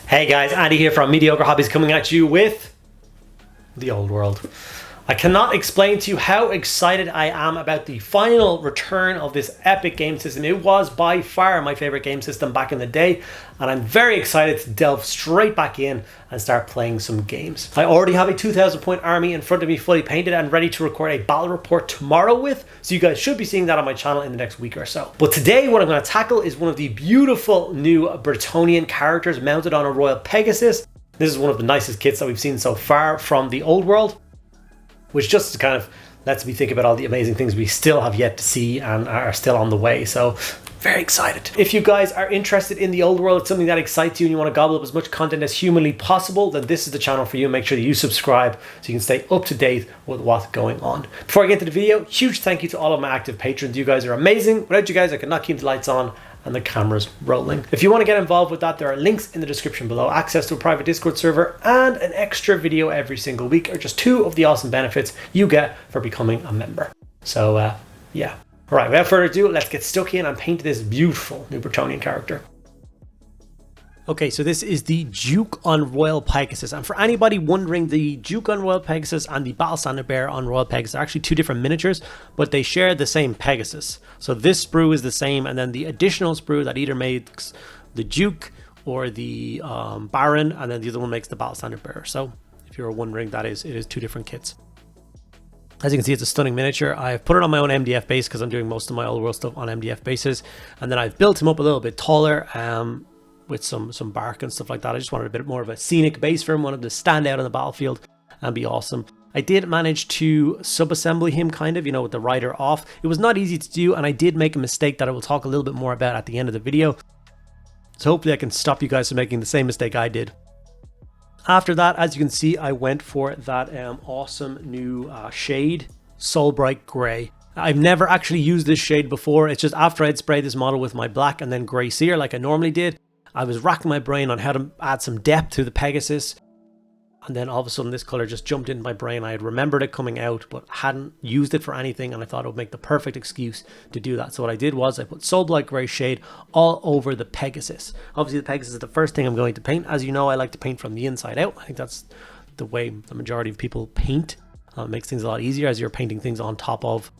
Hey guys, Andy here from Mediocre Hobbies coming at you with the old world. I cannot explain to you how excited I am about the final return of this epic game system. It was by far my favorite game system back in the day, and I'm very excited to delve straight back in and start playing some games. I already have a 2,000 point army in front of me fully painted and ready to record a battle report tomorrow with, so you guys should be seeing that on my channel in the next week or so. But today what I'm going to tackle is one of the beautiful new Bretonnian characters mounted on a Royal Pegasus. This is one of the nicest kits that we've seen so far from the old world, which just kind of lets me think about all the amazing things we still have yet to see and are still on the way. So very excited. If you guys are interested in the old world, it's something that excites you and you want to gobble up as much content as humanly possible, then this is the channel for you. Make sure that you subscribe so you can stay up to date with what's going on. Before I get to the video, huge thank you to all of my active patrons. You guys are amazing. Without you guys, I could not keep the lights on and the cameras rolling. If you want to get involved with that, there are links in the description below. Access to a private Discord server and an extra video every single week are just two of the awesome benefits you get for becoming a member. So yeah. All right, without further ado, let's get stuck in and paint this beautiful new Bretonnian character. Okay, so this is the Duke on Royal Pegasus, and for anybody wondering, the Duke on Royal Pegasus and the Battle Standard Bearer on Royal Pegasus are actually two different miniatures, but they share the same Pegasus. So this sprue is the same, and then the additional sprue that either makes the Duke or the Baron, and then the other one makes the Battle Standard Bearer. So if you're wondering, it is two different kits. As you can see, it's a stunning miniature. I've put it on my own MDF base because I'm doing most of my old world stuff on MDF bases, and then I've built him up a little bit taller with some bark and stuff like that. I just wanted a bit more of a scenic base for him, wanted to stand out on the battlefield and be awesome. I did manage to sub-assembly him kind of, you know, with the rider off. It was not easy to do, and I did make a mistake that I will talk a little bit more about at the end of the video. So hopefully I can stop you guys from making the same mistake I did. After that, as you can see, I went for that awesome new shade, Soul Bright Grey. I've never actually used this shade before. It's just after I'd sprayed this model with my black and then grey sear like I normally did, I was racking my brain on how to add some depth to the Pegasus, and then all of a sudden this color just jumped into my brain. I had remembered it coming out but hadn't used it for anything, and I thought it would make the perfect excuse to do that. So what I did was I put Soul Blight Grey shade all over the Pegasus. Obviously the Pegasus is the first thing I'm going to paint. As you know, I like to paint from the inside out. I think that's the way the majority of people paint. It makes things a lot easier as you're painting things on top of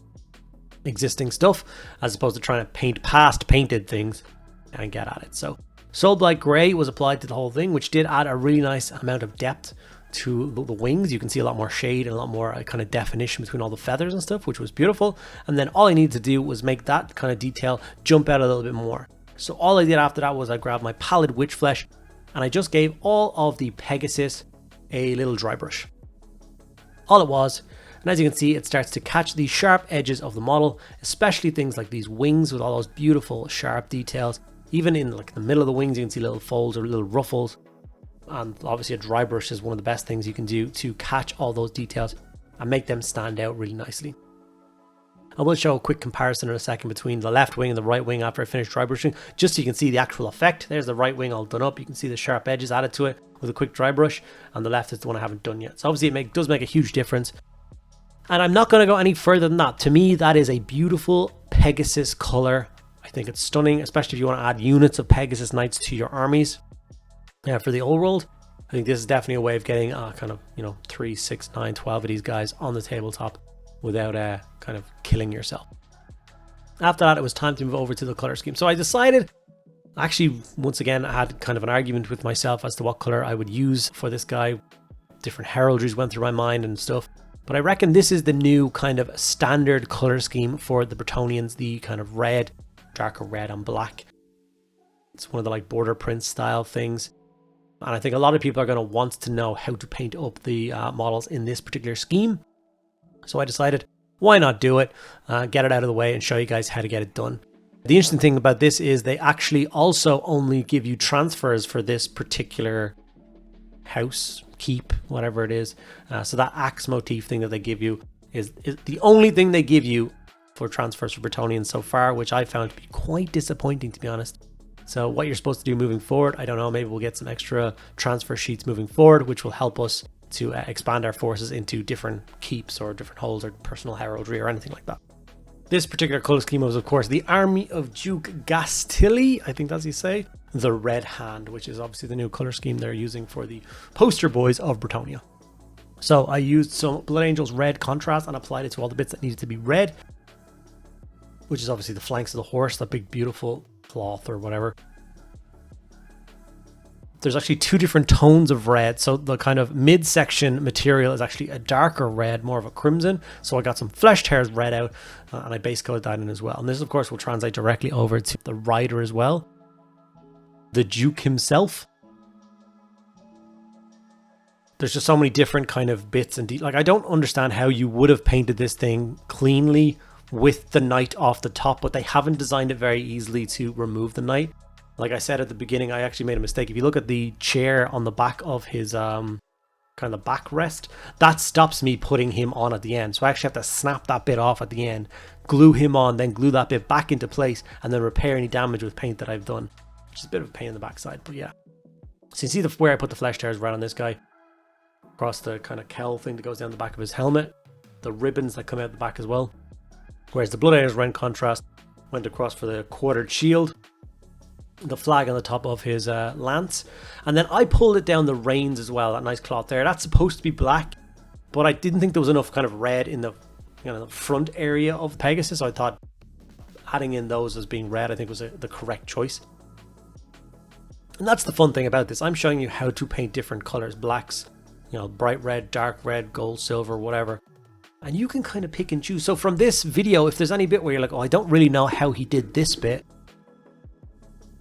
existing stuff, as opposed to trying to paint past painted things and get at it. So Soul Blight Grey was applied to the whole thing, which did add a really nice amount of depth to the wings. You can see a lot more shade and a lot more kind of definition between all the feathers and stuff, which was beautiful. And then all I needed to do was make that kind of detail jump out a little bit more. So all I did after that was I grabbed my Pallid Witch Flesh and I just gave all of the Pegasus a little dry brush. All it was. And as you can see, it starts to catch the sharp edges of the model, especially things like these wings with all those beautiful sharp details. Even in like the middle of the wings, you can see little folds or little ruffles. And obviously a dry brush is one of the best things you can do to catch all those details and make them stand out really nicely. I will show a quick comparison in a second between the left wing and the right wing after I finish dry brushing, just so you can see the actual effect. There's the right wing all done up. You can see the sharp edges added to it with a quick dry brush, and the left is the one I haven't done yet. So obviously it does make a huge difference. And I'm not going to go any further than that. To me, that is a beautiful Pegasus color. I think it's stunning, especially if you want to add units of Pegasus Knights to your armies. For the old world, I think this is definitely a way of getting kind of, 3, 6, 9, 12 of these guys on the tabletop without kind of killing yourself. After that, it was time to move over to the color scheme. So I decided, actually, once again, I had kind of an argument with myself as to what color I would use for this guy. Different heraldries went through my mind and stuff. But I reckon this is the new kind of standard color scheme for the Bretonnians, the kind of red, darker red and black. It's one of the like border print style things. And I think a lot of people are going to want to know how to paint up the models in this particular scheme. So I decided, why not do it, get it out of the way and show you guys how to get it done. The interesting thing about this is they actually also only give you transfers for this particular house, keep, whatever it is. So that axe motif thing that they give you is the only thing they give you for transfers for Bretonnians so far, which I found to be quite disappointing, to be honest. So what you're supposed to do moving forward, I don't know, maybe we'll get some extra transfer sheets moving forward, which will help us to expand our forces into different keeps or different holds or personal heraldry or anything like that. This particular color scheme was, of course, the army of Duke Gastilli, I think that's how you say. the red hand, which is obviously the new color scheme they're using for the poster boys of Bretonnia. So I used some Blood Angels red contrast and applied it to all the bits that needed to be red, which is obviously the flanks of the horse, that big beautiful cloth or whatever. There's actually two different tones of red. So the kind of midsection material is actually a darker red, more of a crimson. So I got some Flesh Tears red out and I base coated that in as well. And this of course will translate directly over to the rider as well. The Duke himself. There's just so many different kind of bits and like I don't understand how you would have painted this thing cleanly with the knight off the top, but they haven't designed it very easily to remove the knight. Like I said at the beginning, I actually made a mistake. If you look at the chair on the back of his kind of backrest, that stops me putting him on at the end. So I actually have to snap that bit off at the end, glue him on, then glue that bit back into place, and then repair any damage with paint that I've done, which is a bit of a pain in the backside, but yeah. So you see where I put the Flesh Tears red on this guy, across the kind of cowl thing that goes down the back of his helmet, the ribbons that come out the back as well. Whereas the Blood Angels red contrast went across for the quartered shield, the flag on the top of his lance, and then I pulled it down the reins as well, that nice cloth there. That's supposed to be black, but I didn't think there was enough kind of red in the, you know, the front area of Pegasus, so I thought adding in those as being red I think was the correct choice. And that's the fun thing about this. I'm showing you how to paint different colors, blacks, you know, bright red, dark red, gold, silver, whatever, and you can kind of pick and choose. So from this video, if there's any bit where you're like, oh, I don't really know how he did this bit,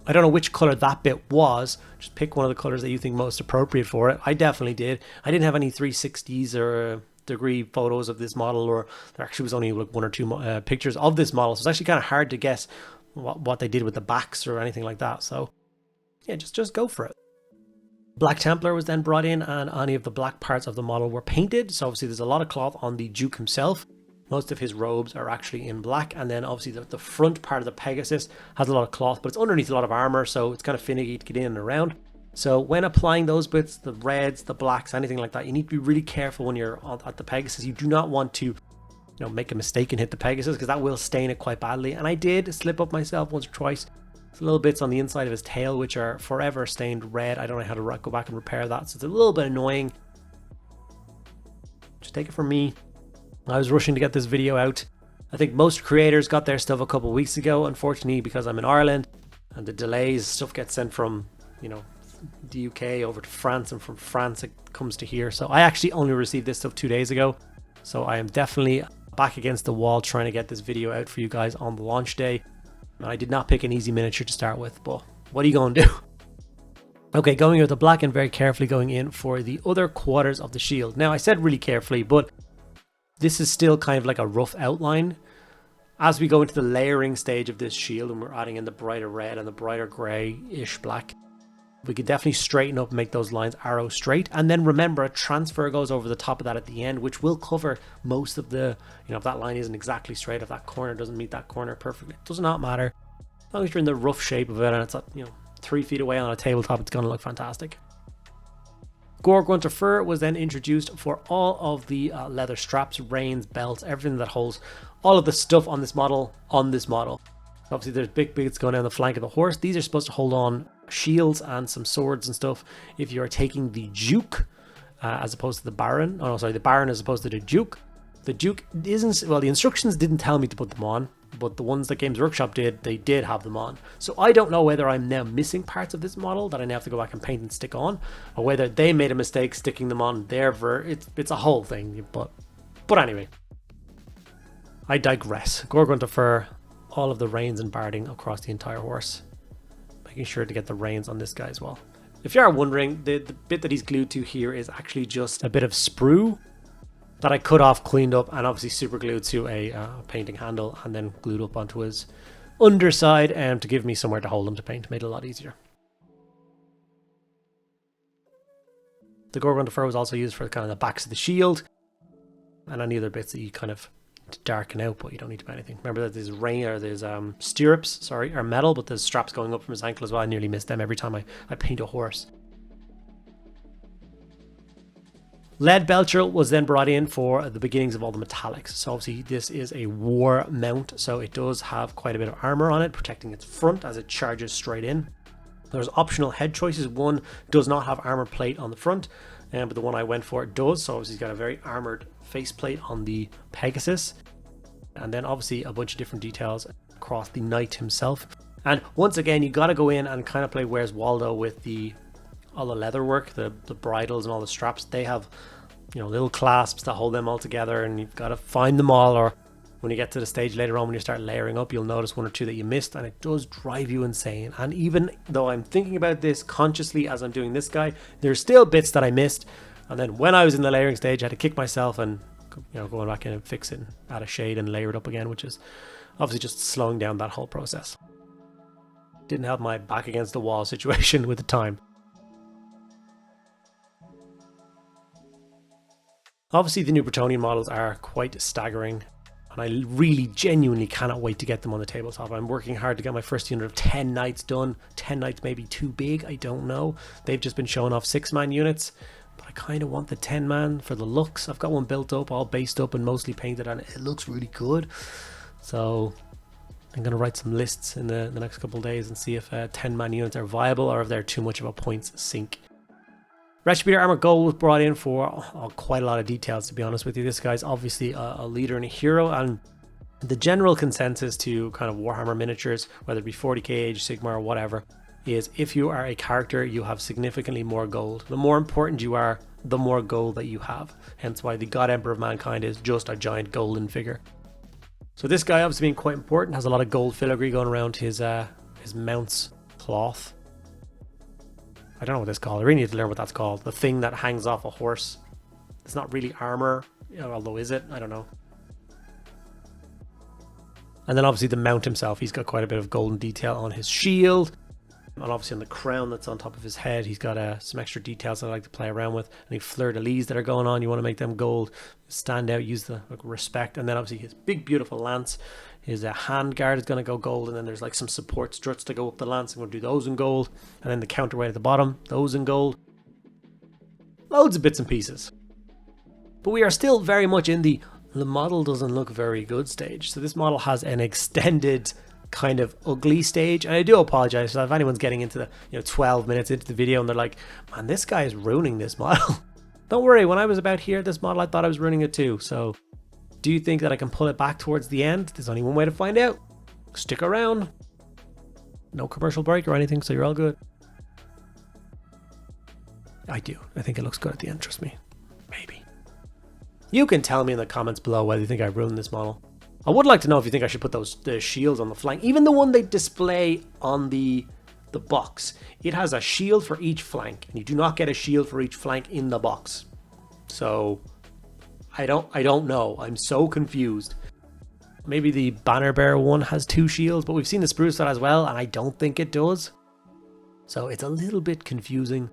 I don't know which color that bit was, just pick one of the colors that you think most appropriate for it. I definitely did. I didn't have any 360s or degree photos of this model, or there actually was only like one or two pictures of this model, so it's actually kind of hard to guess what they did with the backs or anything like that. So yeah, just go for it. Black Templar was then brought in, and any of the black parts of the model were painted. So obviously there's a lot of cloth on the Duke himself. Most of his robes are actually in black, and then obviously the front part of the Pegasus has a lot of cloth, but it's underneath a lot of armor, so it's kind of finicky to get in and around. So when applying those bits, the reds, the blacks, anything like that, you need to be really careful when you're at the Pegasus. You do not want to, you know, make a mistake and hit the Pegasus, because that will stain it quite badly. And I did slip up myself once or twice. There's little bits on the inside of his tail which are forever stained red. I don't know how to go back and repair that, so it's a little bit annoying. Just take it from me, I was rushing to get this video out. I think most creators got their stuff a couple of weeks ago. Unfortunately, because I'm in Ireland and the delays, stuff gets sent from, you know, the UK over to France, and from France it comes to here. So I actually only received this stuff 2 days ago. So I am definitely back against the wall trying to get this video out for you guys on the launch day. And I did not pick an easy miniature to start with, but what are you going to do? Okay, going with the black and very carefully going in for the other quarters of the shield. Now I said really carefully, but this is still kind of like a rough outline. As we go into the layering stage of this shield and we're adding in the brighter red and the brighter grey-ish black, we can definitely straighten up and make those lines arrow straight. And then remember, a transfer goes over the top of that at the end, which will cover most of the, you know, if that line isn't exactly straight, if that corner doesn't meet that corner perfectly, it does not matter. As long as you're in the rough shape of it and it's, you know, 3 feet away on a tabletop, it's going to look fantastic. Gore-grunter fur was then introduced for all of the leather straps, reins, belts, everything that holds all of the stuff on this model Obviously there's big bits going down the flank of the horse. These are supposed to hold on shields and some swords and stuff if you're taking the Duke as opposed to the Baron. Oh no, sorry, the Baron as opposed to the Duke. The Duke isn't, well, the instructions didn't tell me to put them on, but the ones that Games Workshop did, they did have them on. So I don't know whether I'm now missing parts of this model that I now have to go back and paint and stick on, or whether they made a mistake sticking them on their it's a whole thing, but anyway. I digress. Gore-grunter fur, all of the reins and barding across the entire horse. Making sure to get the reins on this guy as well. If you are wondering, the bit that he's glued to here is actually just a bit of sprue that I cut off, cleaned up, and obviously super glued to a painting handle, and then glued up onto his underside to give me somewhere to hold him to paint. Made it a lot easier. The Gore-grunter fur was also used for kind of the backs of the shield and any other bits that you kind of to darken out, but you don't need to do anything. Remember that there's stirrups, sorry, are metal, but there's straps going up from his ankle as well. I nearly miss them every time I paint a horse. Lead Belcher was then brought in for the beginnings of all the metallics. So obviously this is a war mount, so it does have quite a bit of armor on it, protecting its front as it charges straight in. There's optional head choices. One does not have armor plate on the front, but the one I went for does. So obviously he's got a very armored faceplate on the Pegasus. And then obviously a bunch of different details across the knight himself. And once again, you got to go in and kind of play Where's Waldo with all the leather work, the bridles and all the straps. They have, you know, little clasps that hold them all together, and you've got to find them all, or when you get to the stage later on when you start layering up, you'll notice one or two that you missed, and it does drive you insane. And even though I'm thinking about this consciously as I'm doing this guy, there's still bits that I missed. And then when I was in the layering stage, I had to kick myself and, you know, going back in and fix it, add a shade and layer it up again, which is obviously just slowing down that whole process. Didn't have my back against the wall situation with the time. Obviously the new Bretonnian models are quite staggering, and I really genuinely cannot wait to get them on the tabletop. I'm working hard to get my first unit of 10 knights done. 10 knights may be too big, I don't know. They've just been showing off 6-man units, but I kind of want the 10-man for the looks. I've got one built up, all based up and mostly painted, and it looks really good. So I'm going to write some lists in the next couple of days and see if 10-man units are viable or if they're too much of a points sink. Retributor Armor Gold was brought in for quite a lot of details, to be honest with you. This guy's obviously a leader and a hero, and the general consensus to kind of Warhammer miniatures, whether it be 40k, Age, Sigmar, or whatever, is if you are a character, you have significantly more gold. The more important you are, the more gold that you have. Hence why the God Emperor of Mankind is just a giant golden figure. So this guy, obviously being quite important, has a lot of gold filigree going around his mount's cloth. I don't know what that's called. I really need to learn what that's called. The thing that hangs off a horse. It's not really armor, you know, although is it? I don't know. And then obviously the mount himself, he's got quite a bit of golden detail on his shield. And obviously on the crown that's on top of his head, he's got some extra details that I like to play around with. Any fleur-de-lis that are going on, you want to make them gold, stand out, use the respect. And then obviously his big beautiful lance, his hand guard is going to go gold, and then there's like some support struts to go up the lance. I'm going to do those in gold, and then the counterweight at the bottom, those in gold. Loads of bits and pieces. But we are still very much in the model doesn't look very good stage. So this model has an extended kind of ugly stage, and I do apologize if anyone's getting into the 12 minutes into the video and they're like, man, this guy is ruining this model. Don't worry, when I was about here, this model, I thought I was ruining it too. So do you think that I can pull it back towards the end? There's only one way to find out. Stick around. No commercial break or anything, so you're all good. I do. I think it looks good at the end, trust me. Maybe. You can tell me in the comments below whether you think I ruined this model. I would like to know if you think I should put the shields on the flank. Even the one they display on the box. It has a shield for each flank, and you do not get a shield for each flank in the box. So I don't know. I'm so confused. Maybe the banner bearer one has 2 shields, but we've seen the spruce one as well, and I don't think it does. So it's a little bit confusing.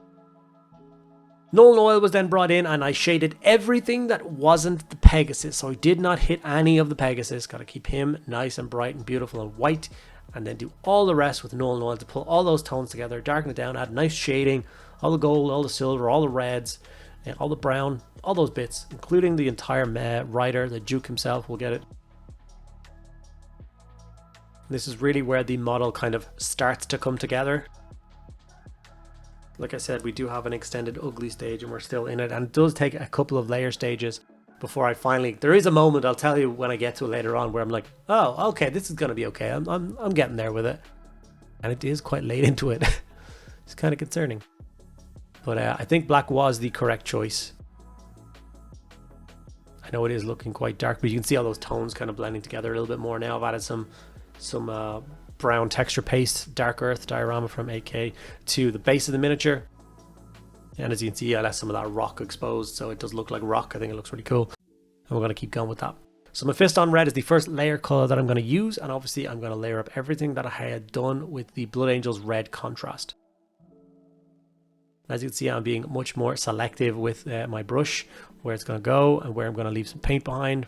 Nolan oil was then brought in, and I shaded everything that wasn't the Pegasus. So I did not hit any of the Pegasus. Got to keep him nice and bright and beautiful and white, and then do all the rest with Nolan oil to pull all those tones together, darken it down, add nice shading, all the gold, all the silver, all the reds, and all the brown, all those bits, including the entire rider, the Duke himself will get it. This is really where the model kind of starts to come together. Like I said, we do have an extended ugly stage and we're still in it, and it does take a couple of layer stages before I finally, there is a moment, I'll tell you when I get to it later on, where I'm like, oh, okay, this is going to be okay. I'm getting there with it. And it is quite late into it. It's kind of concerning. But I think black was the correct choice. I know it is looking quite dark, but you can see all those tones kind of blending together a little bit more now. I've added some brown texture paste, dark earth diorama from 8K to the base of the miniature. And as you can see, I left some of that rock exposed, so it does look like rock. I think it looks really cool. And we're going to keep going with that. So Mephiston Red is the first layer color that I'm going to use, and obviously I'm going to layer up everything that I had done with the Blood Angels red contrast. As you can see, I'm being much more selective with my brush, where it's going to go and where I'm going to leave some paint behind.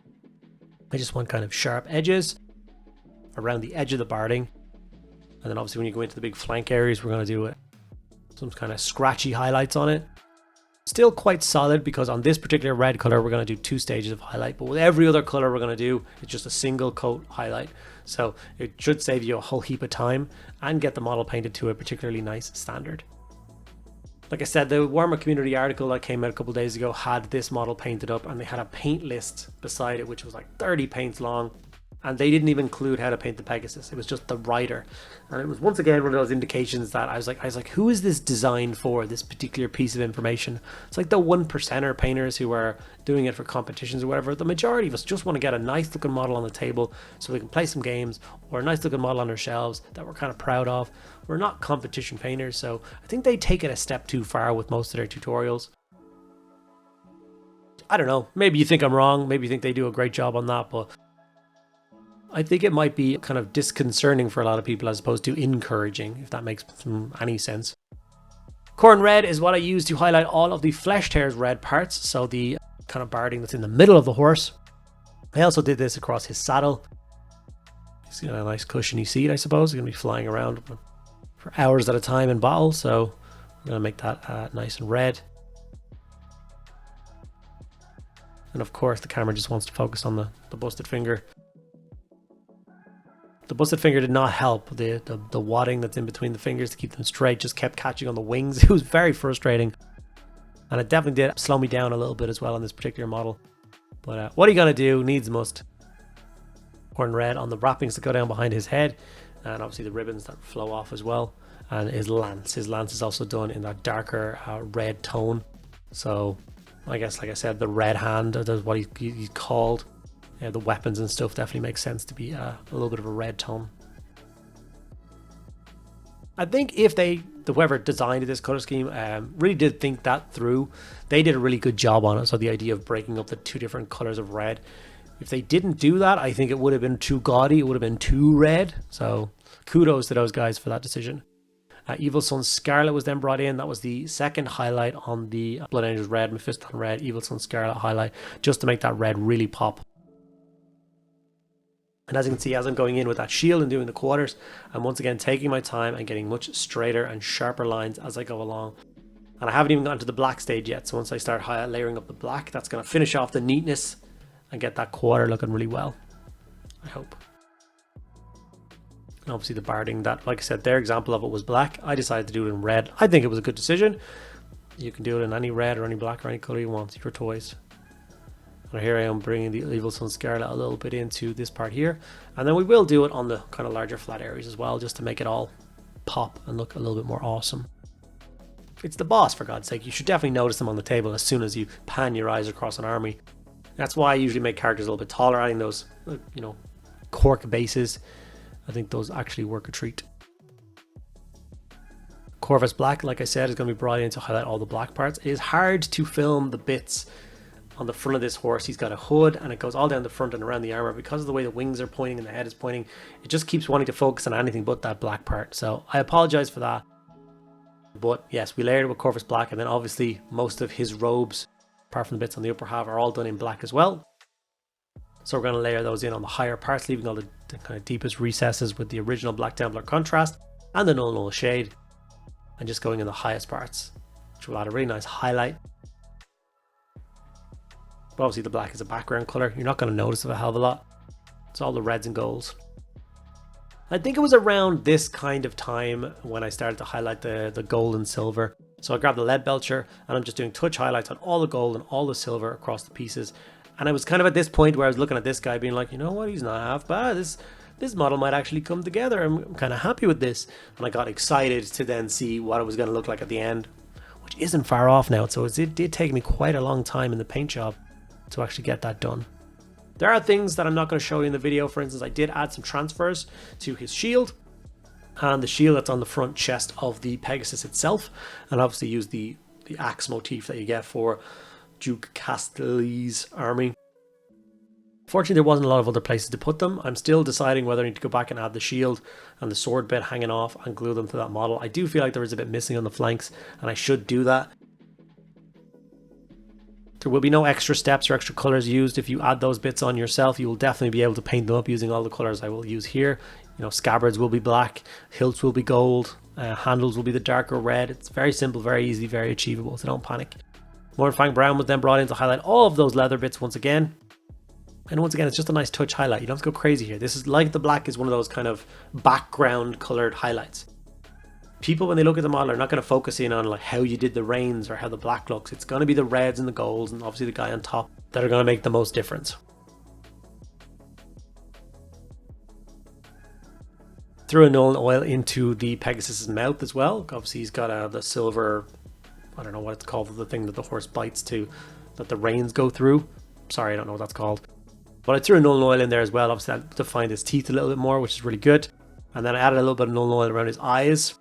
I just want kind of sharp edges around the edge of the barding. And then obviously when you go into the big flank areas, we're going to do some kind of scratchy highlights on it. still quite solid, because on this particular red color we're going to do 2 stages of highlight, but with every other color we're going to do, it's just a single coat highlight. So it should save you a whole heap of time and get the model painted to a particularly nice standard. Like I said, the Warhammer community article that came out a couple of days ago had this model painted up, and they had a paint list beside it which was like 30 paints long, and they didn't even include how to paint the Pegasus. It was just the rider, and it was once again one of those indications that I was like, who is this designed for, this particular piece of information? It's like the 1%er painters who are doing it for competitions or whatever. The majority of us just want to get a nice looking model on the table so we can play some games, or a nice looking model on our shelves that we're kind of proud of. We're not competition painters, so I think they take it a step too far with most of their tutorials. I don't know, maybe you think I'm wrong, maybe you think they do a great job on that, but I think it might be kind of disconcerting for a lot of people as opposed to encouraging, if that makes any sense. Corn red is what I use to highlight all of the flesh tears red parts, so the kind of barding that's in the middle of the horse. I also did this across his saddle. He's got a nice cushiony seat, I suppose. He's going to be flying around for hours at a time in battle, so I'm going to make that nice and red. And of course the camera just wants to focus on the busted finger. The busted finger did not help. The wadding that's in between the fingers to keep them straight just kept catching on the wings. It was very frustrating. And it definitely did slow me down a little bit as well on this particular model. But what are you going to do? Needs must. Corn red on the wrappings that go down behind his head. And obviously the ribbons that flow off as well. And his lance. His lance is also done in that darker red tone. So I guess, like I said, the red hand, that's what he's called. Yeah, the weapons and stuff definitely makes sense to be a little bit of a red tone. I think if whoever designed this color scheme really did think that through, they did a really good job on it. So the idea of breaking up the 2 different colors of red. If they didn't do that, I think it would have been too gaudy. It would have been too red. So kudos to those guys for that decision. Evil Sunz Scarlet was then brought in. That was the second highlight on the Blood Angels red, Mephiston red, Evil Sunz Scarlet highlight, just to make that red really pop. And as you can see, as I'm going in with that shield and doing the quarters, I'm once again taking my time and getting much straighter and sharper lines as I go along. And I haven't even gotten to the black stage yet, so once I start layering up the black, that's going to finish off the neatness and get that quarter looking really well, I hope. And obviously the barding, that, like I said, their example of it was black. I decided to do it in red. I think it was a good decision. You can do it in any red or any black or any color you want. It's your toys. And here I am bringing the Evil Sunz Scarlet a little bit into this part here. And then we will do it on the kind of larger flat areas as well, just to make it all pop and look a little bit more awesome. It's the boss, for God's sake. You should definitely notice them on the table as soon as you pan your eyes across an army. That's why I usually make characters a little bit taller, adding those, you know, cork bases. I think those actually work a treat. Corvus Black, like I said, is going to be brought in to highlight all the black parts. It is hard to film the bits on the front of this horse. He's got a hood and it goes all down the front and around the armor. Because of the way the wings are pointing and the head is pointing, it just keeps wanting to focus on anything but that black part. So I apologize for that. But yes, we layered it with Corvus Black, and then obviously most of his robes, apart from the bits on the upper half, are all done in black as well. So we're going to layer those in on the higher parts, leaving all the kind of deepest recesses with the original Black Templar contrast and the null shade, and just going in the highest parts, which will add a really nice highlight. But obviously the black is a background color. You're not going to notice it a hell of a lot. It's all the reds and golds. I think it was around this kind of time when I started to highlight the gold and silver. So I grabbed the lead belcher and I'm just doing touch highlights on all the gold and all the silver across the pieces. And I was kind of at this point where I was looking at this guy being like, you know what, he's not half bad. This model might actually come together. I'm kind of happy with this. And I got excited to then see what it was going to look like at the end, which isn't far off now. So it did take me quite a long time in the paint job to actually get that done. There are things that I'm not going to show you in the video. For instance, I did add some transfers to his shield and the shield that's on the front chest of the Pegasus itself, and obviously use the axe motif that you get for Duke Castelli's army. Fortunately, there wasn't a lot of other places to put them. I'm still deciding whether I need to go back and add the shield and the sword bit hanging off and glue them to that model. I do feel like there is a bit missing on the flanks, and I should do that. There will be no extra steps or extra colors used. If you add those bits on yourself, you will definitely be able to paint them up using all the colors I will use here. You know, scabbards will be black, hilts will be gold, handles will be the darker red. It's very simple, very easy, very achievable, so don't panic. More Fang Brown was then brought in to highlight all of those leather bits once again. And once again, it's just a nice touch highlight. You don't have to go crazy here. This is like the black is one of those kind of background colored highlights. People, when they look at the model, are not going to focus in on like how you did the reins or how the black looks. It's going to be the reds and the golds and obviously the guy on top that are going to make the most difference. Threw a Nuln Oil into the Pegasus's mouth as well. Obviously he's got the silver, I don't know what it's called, the thing that the horse bites to, that the reins go through. Sorry, I don't know what that's called. But I threw a Nuln Oil in there as well. Obviously that defined his teeth a little bit more, which is really good. And then I added a little bit of Nuln Oil around his eyes.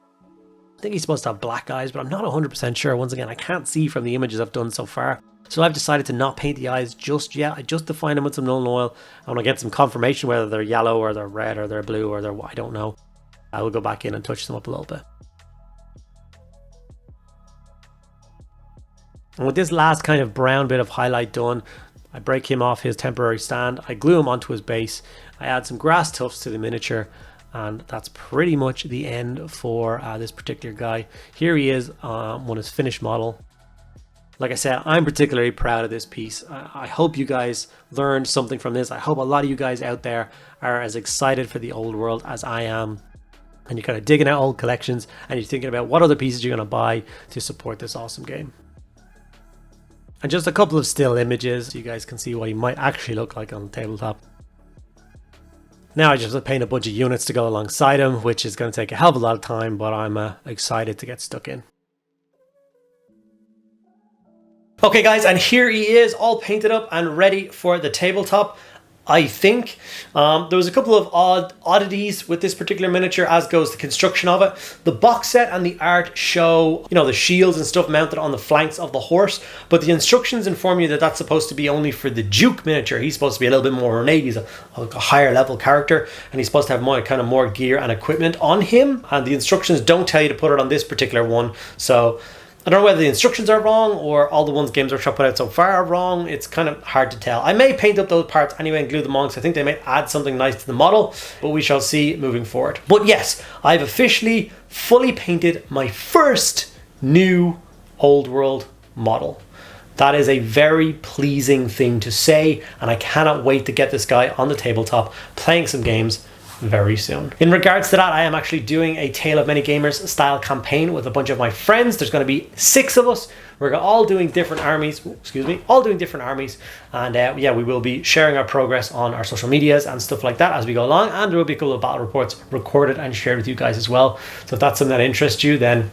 I think he's supposed to have black eyes, but I'm not 100% sure. Once again, I can't see from the images I've done so far. So I've decided to not paint the eyes just yet. I just defined them with some Nuln Oil. I want to get some confirmation whether they're yellow or they're red or they're blue or they're, I don't know. I will go back in and touch them up a little bit. And with this last kind of brown bit of highlight done, I break him off his temporary stand. I glue him onto his base. I add some grass tufts to the miniature. And that's pretty much the end for this particular guy. Here he is on his finished model. Like I said, I'm particularly proud of this piece. I hope you guys learned something from this. I hope a lot of you guys out there are as excited for the old world as I am. And you're kind of digging out old collections and you're thinking about what other pieces you're going to buy to support this awesome game. And just a couple of still images so you guys can see what he might actually look like on the tabletop. Now I just have to paint a bunch of units to go alongside him, which is going to take a hell of a lot of time, but I'm excited to get stuck in. Okay guys, and here he is all painted up and ready for the tabletop. I think there was a couple of oddities with this particular miniature, as goes the construction of it. The box set and the art show, you know, the shields and stuff mounted on the flanks of the horse, but the instructions inform you that that's supposed to be only for the Duke miniature. He's supposed to be a little bit more ornate. He's a higher level character, and he's supposed to have more gear and equipment on him. And the instructions don't tell you to put it on this particular one, so I don't know whether the instructions are wrong or all the ones Games Workshop put out so far are wrong. It's kind of hard to tell. I may paint up those parts anyway and glue them on because I think they may add something nice to the model, but we shall see moving forward. But yes, I've officially fully painted my first new Old World model. That is a very pleasing thing to say, and I cannot wait to get this guy on the tabletop playing some games very soon. In regards to that, I am actually doing a Tale of Many Gamers style campaign with a bunch of my friends. There's going to be 6 of us. We're all doing different armies, and yeah, we will be sharing our progress on our social medias and stuff like that as we go along, and there will be a couple of battle reports recorded and shared with you guys as well. So if that's something that interests you, then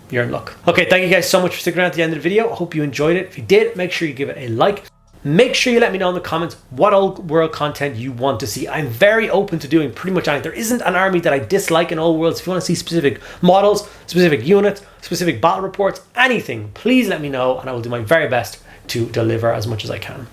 you're in luck. Okay, thank you guys so much for sticking around at the end of the video. I hope you enjoyed it. If you did, make sure you give it a like. Make sure you let me know in the comments what old world content you want to see. I'm very open to doing pretty much anything. There isn't an army that I dislike in old worlds. If you want to see specific models, specific units, specific battle reports, anything, please let me know and I will do my very best to deliver as much as I can.